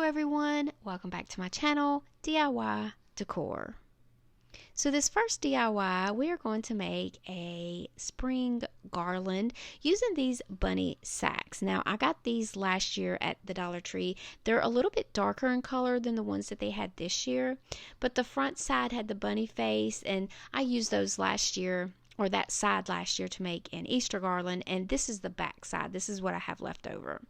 Hello everyone, welcome back to my channel, DIY Decor. So this first DIY, we are going to make a spring garland using these bunny sacks. Now I got these last year at the Dollar Tree. They're a little bit darker in color than the ones that they had this year, but the front side had the bunny face, and I used those last year, or that side last year, to make an Easter garland, and this is the back side. This is what I have left over.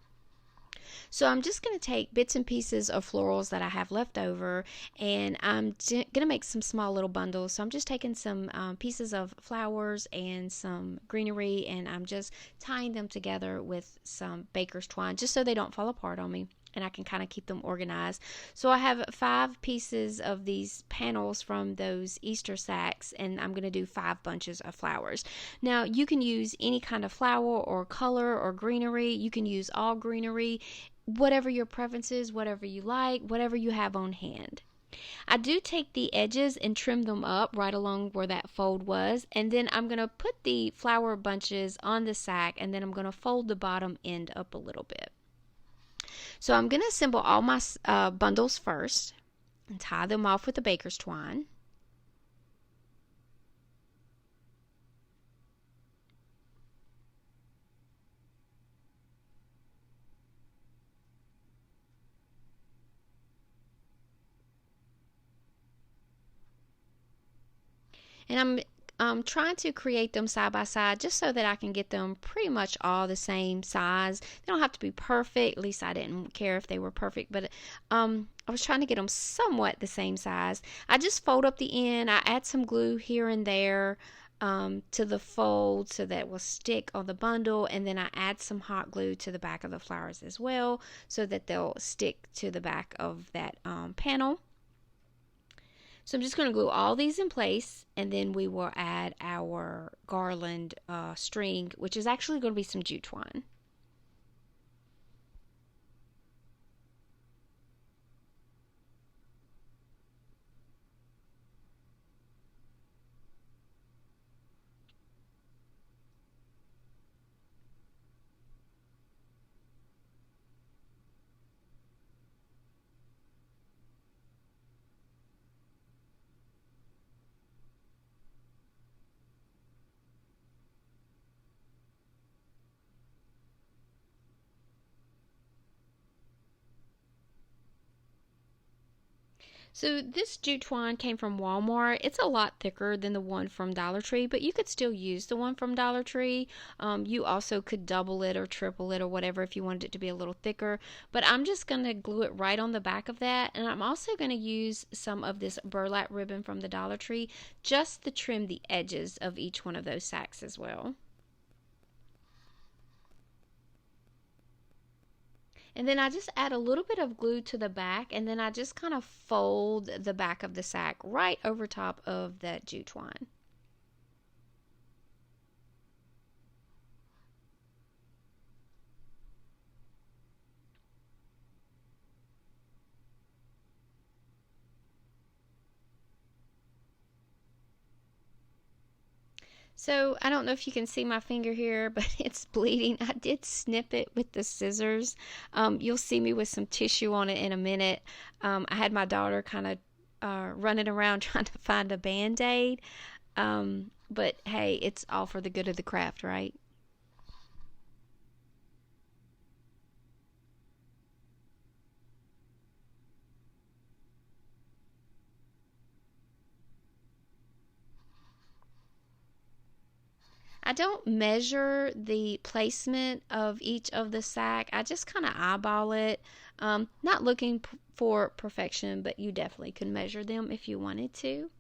So I'm just going to take bits and pieces of florals that I have left over, and I'm going to make some small little bundles. So I'm just taking some pieces of flowers and some greenery, and I'm just tying them together with some baker's twine just so they don't fall apart on me, and I can kind of keep them organized. So I have 5 pieces of these panels from those Easter sacks, and I'm going to do 5 bunches of flowers. Now you can use any kind of flower or color or greenery. You can use all greenery, whatever your preference is, whatever you like, whatever you have on hand. I do take the edges and trim them up right along where that fold was, and then I'm going to put the flower bunches on the sack, and then I'm going to fold the bottom end up a little bit. So I'm going to assemble all my bundles first and tie them off with the baker's twine. And I'm trying to create them side by side just so that I can get them pretty much all the same size. They don't have to be perfect. At least I didn't care if they were perfect, but I was trying to get them somewhat the same size. I just fold up the end. I add some glue here and there to the fold so that it will stick on the bundle, and then I add some hot glue to the back of the flowers as well so that they'll stick to the back of that panel. So I'm just going to glue all these in place, and then we will add our garland string, which is actually going to be some jute twine. So this jute twine came from Walmart. It's a lot thicker than the one from Dollar Tree, but you could still use the one from Dollar Tree. You also could double it or triple it or whatever if you wanted it to be a little thicker. But I'm just going to glue it right on the back of that. And I'm also going to use some of this burlap ribbon from the Dollar Tree just to trim the edges of each one of those sacks as well. And then I just add a little bit of glue to the back, and then I just kind of fold the back of the sack right over top of that jute twine. So I don't know if you can see my finger here, but it's bleeding. I did snip it with the scissors. You'll see me with some tissue on it in a minute. I had my daughter kind of running around trying to find a Band-Aid. But hey, it's all for the good of the craft, right? I don't measure the placement of each of the sack. I just kind of eyeball it. Not looking for perfection, but you definitely can measure them if you wanted to.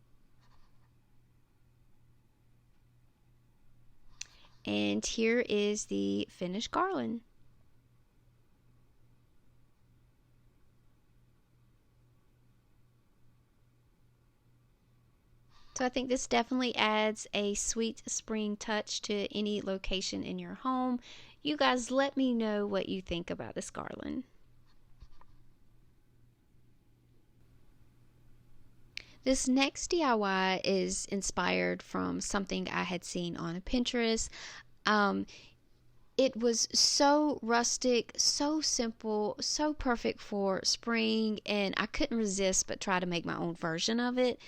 And here is the finished garland. So I think this definitely adds a sweet spring touch to any location in your home. You guys let me know what you think about this garland. This next DIY is inspired from something I had seen on Pinterest. Um, it was so rustic, so simple, so perfect for spring, and I couldn't resist but try to make my own version of it.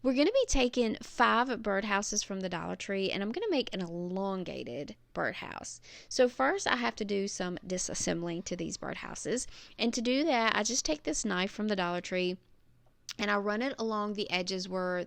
We're going to be taking 5 birdhouses from the Dollar Tree, and I'm going to make an elongated birdhouse. So first I have to do some disassembling to these birdhouses, and to do that I just take this knife from the Dollar Tree and I run it along the edges where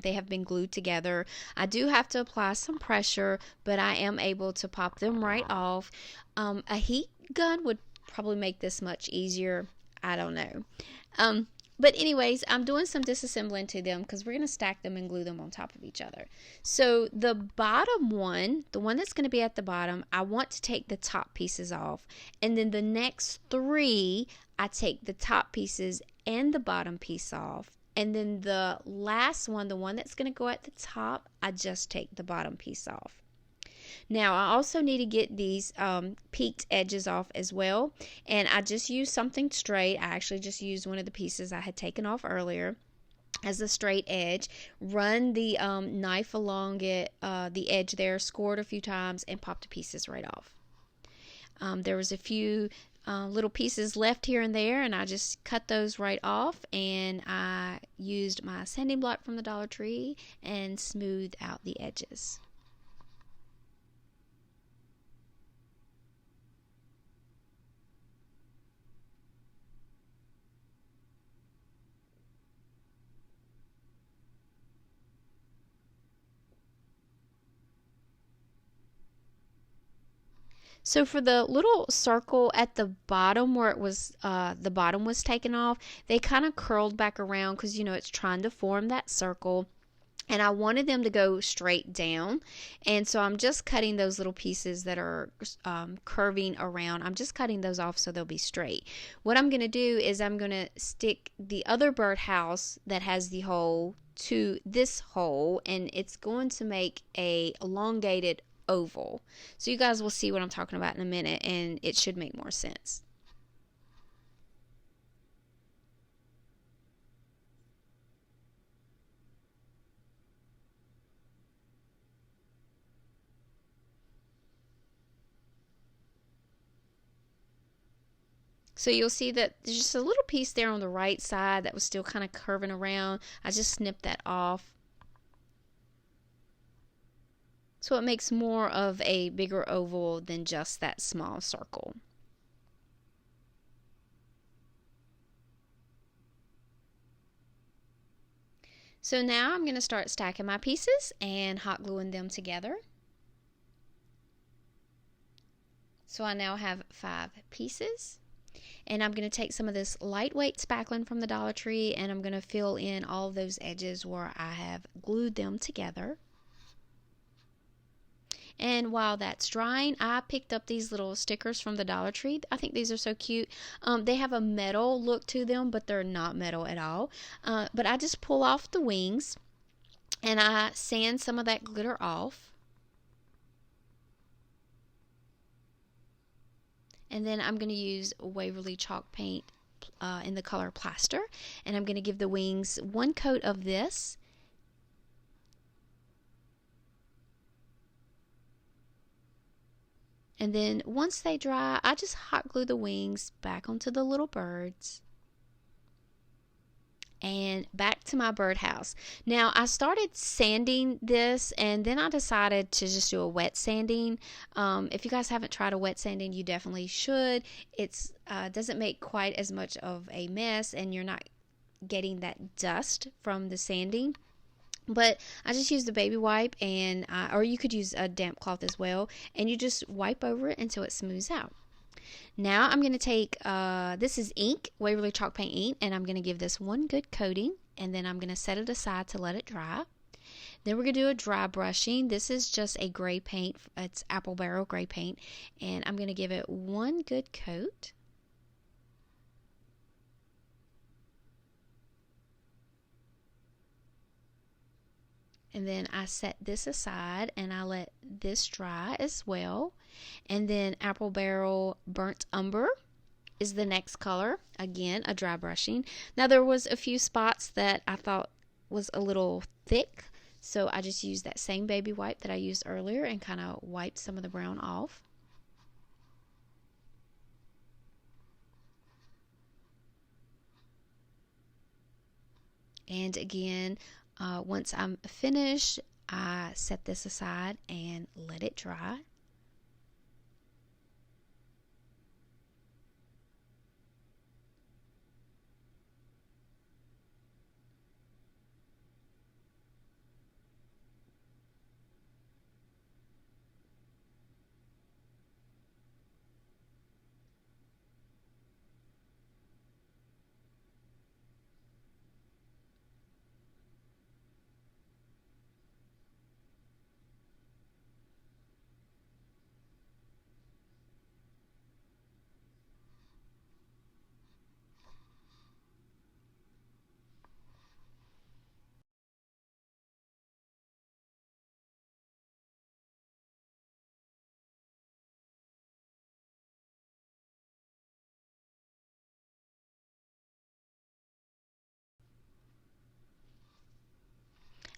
they have been glued together. I do have to apply some pressure, but I am able to pop them right off. A heat gun would probably make this much easier. I don't know. But anyways, I'm doing some disassembling to them because we're going to stack them and glue them on top of each other. So the bottom one, the one that's going to be at the bottom, I want to take the top pieces off. And then the next 3, I take the top pieces and the bottom piece off. And then the last one, the one that's going to go at the top, I just take the bottom piece off. Now I also need to get these peaked edges off as well, and I just used something straight. I actually just used one of the pieces I had taken off earlier as a straight edge. Run the knife along it, the edge there, scored a few times, and popped the pieces right off. There was a few little pieces left here and there, and I just cut those right off, and I used my sanding block from the Dollar Tree and smoothed out the edges. So for the little circle at the bottom where it was, the bottom was taken off, they kind of curled back around because, you know, it's trying to form that circle. And I wanted them to go straight down. And so I'm just cutting those little pieces that are curving around. I'm just cutting those off so they'll be straight. What I'm going to do is I'm going to stick the other birdhouse that has the hole to this hole. And it's going to make a elongated oval. So you guys will see what I'm talking about in a minute, and it should make more sense. So you'll see that there's just a little piece there on the right side that was still kind of curving around. I just snipped that off. So it makes more of a bigger oval than just that small circle. So now I'm going to start stacking my pieces and hot gluing them together. So I now have 5 pieces. And I'm going to take some of this lightweight spackling from the Dollar Tree, and I'm going to fill in all of those edges where I have glued them together. And while that's drying, I picked up these little stickers from the Dollar Tree. I think these are so cute. They have a metal look to them, but they're not metal at all. But I just pull off the wings, and I sand some of that glitter off. And then I'm going to use Waverly chalk paint in the color plaster. And I'm going to give the wings 1 coat of this. And then once they dry, I just hot glue the wings back onto the little birds. And back to my birdhouse. Now I started sanding this, and then I decided to just do a wet sanding. If you guys haven't tried a wet sanding, you definitely should. It's doesn't make quite as much of a mess, and you're not getting that dust from the sanding. But I just used a baby wipe, and or you could use a damp cloth as well, and you just wipe over it until it smooths out. Now I'm going to take, this is ink, Waverly chalk paint ink, and I'm going to give this 1 good coating, and then I'm going to set it aside to let it dry. Then we're going to do a dry brushing. This is just a gray paint. It's apple barrel gray paint, and I'm going to give it 1 good coat. And then I set this aside and I let this dry as well. And then apple barrel burnt umber is the next color. Again, a dry brushing. Now there was a few spots that I thought was a little thick, so I just used that same baby wipe that I used earlier and kind of wiped some of the brown off. And again, once I'm finished, I set this aside and let it dry.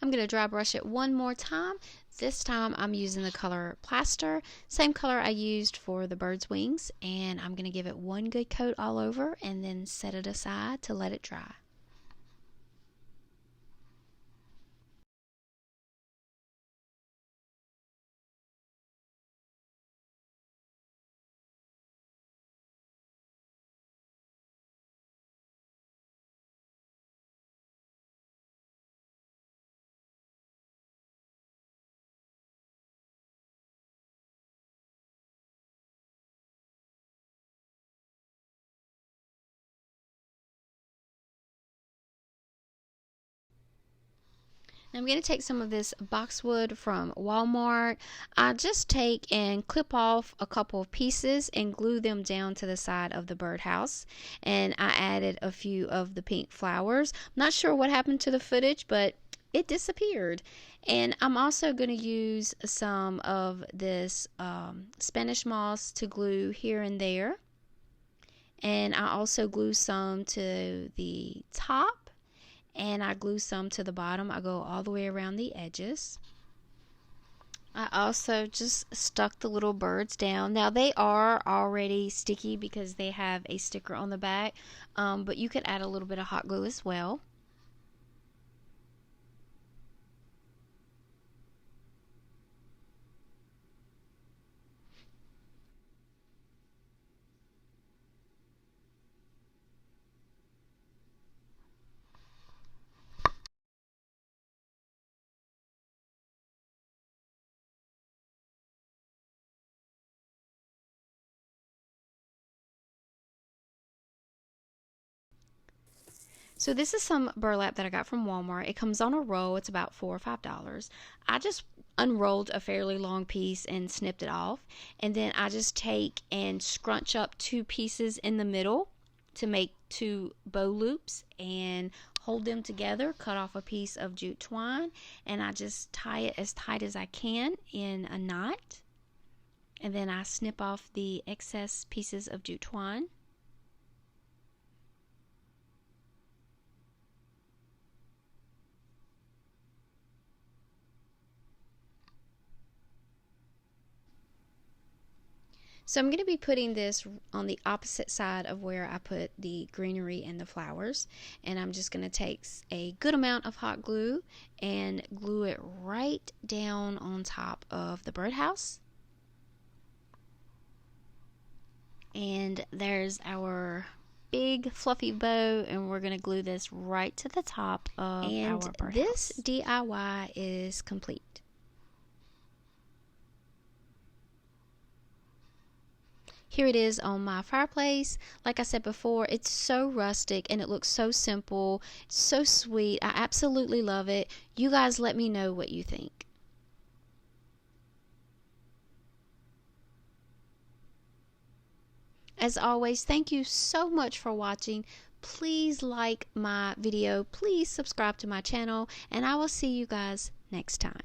I'm going to dry brush it one more time. This time I'm using the color Plaster, same color I used for the bird's wings, and I'm going to give it one good coat all over and then set it aside to let it dry. Now I'm going to take some of this boxwood from Walmart. I just take and clip off a couple of pieces and glue them down to the side of the birdhouse. And I added a few of the pink flowers. I'm not sure what happened to the footage, but it disappeared. And I'm also going to use some of this Spanish moss to glue here and there. And I also glue some to the top. And I glue some to the bottom. I go all the way around the edges. I also just stuck the little birds down. Now they are already sticky because they have a sticker on the back, but you could add a little bit of hot glue as well. So this is some burlap that I got from Walmart. It comes on a roll. It's about $4 or $5. I just unrolled a fairly long piece and snipped it off. And then I just take and scrunch up two pieces in the middle to make two bow loops and hold them together, cut off a piece of jute twine, and I just tie it as tight as I can in a knot. And then I snip off the excess pieces of jute twine. So I'm going to be putting this on the opposite side of where I put the greenery and the flowers. And I'm just going to take a good amount of hot glue and glue it right down on top of the birdhouse. And there's our big fluffy bow, and we're going to glue this right to the top of our birdhouse. And this DIY is complete. Here it is on my fireplace. Like I said before, it's so rustic and it looks so simple, so sweet. I absolutely love it. You guys let me know what you think. As always, thank you so much for watching. Please like my video. Please subscribe to my channel, and I will see you guys next time.